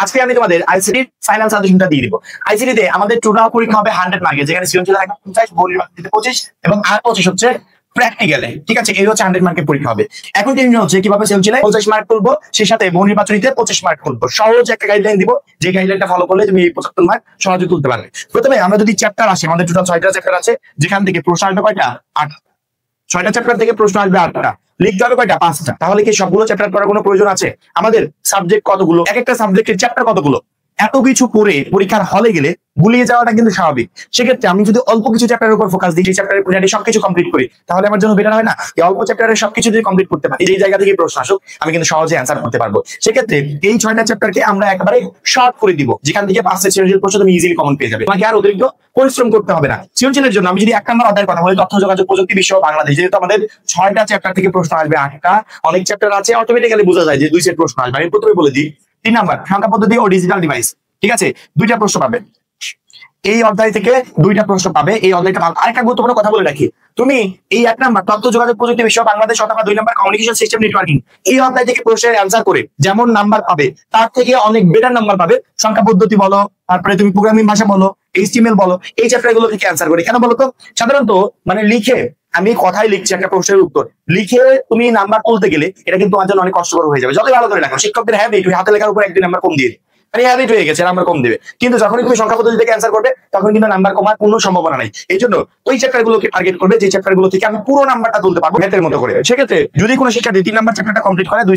আজকে আমি তোমাদের আইসিটি ফাইনাল সাজেশনটা দিয়ে দিব। আইসিটি তে আমাদের টোটাল পরীক্ষা হবে 100 মার্কের, যেখানে সৃজনশীল থাকবে 50, বহুনির্বাচনীতে 25 এবং আর 25 হচ্ছে প্র্যাকটিক্যালে। ঠিক আছে, এই হচ্ছে 100 মার্কের পরীক্ষা হবে। এখন টেনশন হচ্ছে কিভাবে সৃজনশীলে 50 মার্ক তুলবো, সেই সাথে বহুনির্বাচনীতে 25 মার্ক তুলবো। সহজ একটা গাইডলাইন দিব, যে গাইডলাইনটা ফলো করলে তুমি এই 75 মার্ক সহজে তুলতে পারবে। প্রথমে আমরা যদি চ্যাপ্টার আসে, আমাদের টোটাল 6টা চ্যাপ্টার আছে, যেখান থেকে প্রশ্ন আসবে কয়টা? 8। 6টা চ্যাপ্টার থেকে প্রশ্ন আসবে 8টা, লিখতে হবে কয়টা? 5টা। তাহলে কি সবগুলো চ্যাপ্টার করার কোনো প্রয়োজন আছে? আমাদের সাবজেক্ট কতগুলো, এক একটা সাবজেক্টের চ্যাপ্টার কতগুলো, এত কিছু পড়ে পরীক্ষার হলে গেলে গুলিয়ে যাওয়াটা কিন্তু স্বাভাবিক। সেক্ষেত্রে আমি যদি অল্প কিছু চ্যাপ্টারের উপর ফোকাস দিই, চ্যাপ্টারের সবকিছু কমপ্লিট করি, তাহলে আমার জন্য বেটার হয় না? এই অল্প চ্যাপ্টারের সবকিছু যদি কমপ্লিট করতে পারি, এই জায়গা থেকে প্রশ্ন আসুক, আমি কিন্তু সহজে অ্যান্সার করতে পারবো। সেক্ষেত্রে এই 6টা চ্যাপ্টারকে আমরা একেবারে শর্ট করে দিব, যেখান থেকে 5টা সৃজনশীল প্রশ্ন তুমি ইজিলি কমন পেয়ে যাবে। তোমাকে আর অতিরিক্ত পরিশ্রম করতে হবে না। সৃজনশীলের জন্য আমি যদি 1 নম্বর অধ্যায়ের কথা বলি, তথ্য যোগাযোগ প্রযুক্তি বিশ্ব বাংলাদেশ, যেহেতু আমাদের 6টা চ্যাপ্টার থেকে প্রশ্ন আসবে 8টা, অনেক চ্যাপ্টার আছে, অটোমেটিক্যালি বোঝা যায় যে 2 সেট প্রশ্ন আসবে। আমি প্রথমে বলে দিই 3 নাম্বার সংখ্যা পদ্ধতি ও ডিজিটাল ডিভাইস। ঠিক আছে, 2টা প্রশ্ন পাবে এই অধ্যায় থেকে, 2টা প্রশ্ন পাবে এই অধ্যায়টা। আরেকটা গুরুত্বপূর্ণ কথা বলে রাখি, তুমি এই 1 নাম্বার তথ্য যোগাযোগ প্রযুক্তি বিশ্ব বাংলাদেশ অথবা 2 নাম্বার কমিউনিকেশন সিস্টেম নেটওয়ার্কিং, এই অধ্যায় থেকে প্রশ্নের অ্যান্সার করে যেমন নাম্বার পাবে, তার থেকে অনেক বেটার নাম্বার পাবে সংখ্যা পদ্ধতি বলো, তারপরে তুমি প্রোগ্রামিং ভাষা বলো, এইচটিএমএল বলো, এই চ্যাপ্টার গুলো থেকে অ্যান্সার করে। কেন বলো তো? সাধারণত মানে লিখে, আমি কথাই লিখছি একটা প্রশ্নের উত্তর, লিখে তুমি নাম্বার তুলতে গেলে এটা কিন্তু তোমার জন্য অনেক কষ্টকর হয়ে যাবে। যতই ভালো করে লেখো, শিক্ষকদের হ্যাবিট হাতে লেখার উপর 1-2 নাম্বার কম দিয়ে, মানে হ্যাবিট হয়ে গেছে, নাম্বার কম দেবে। কিন্তু যখনই তুমি সংখ্যা পদ্ধতি থেকে অ্যান্সার করবে, তখন কিন্তু নাম্বার কমার কোনো সম্ভাবনা নাই। এই জন্য ওই চ্যাপ্টার গুলোকে টার্গেট করবে, যে চ্যাপ্টার গুলো থেকে আমি পুরো নাম্বারটা তুলতে পারবো হাতের মতো করে। সেক্ষেত্রে যদি কোনো শিক্ষার্থী 3 নাম্বার চ্যাপ্টারটা কমপ্লিট করে, 2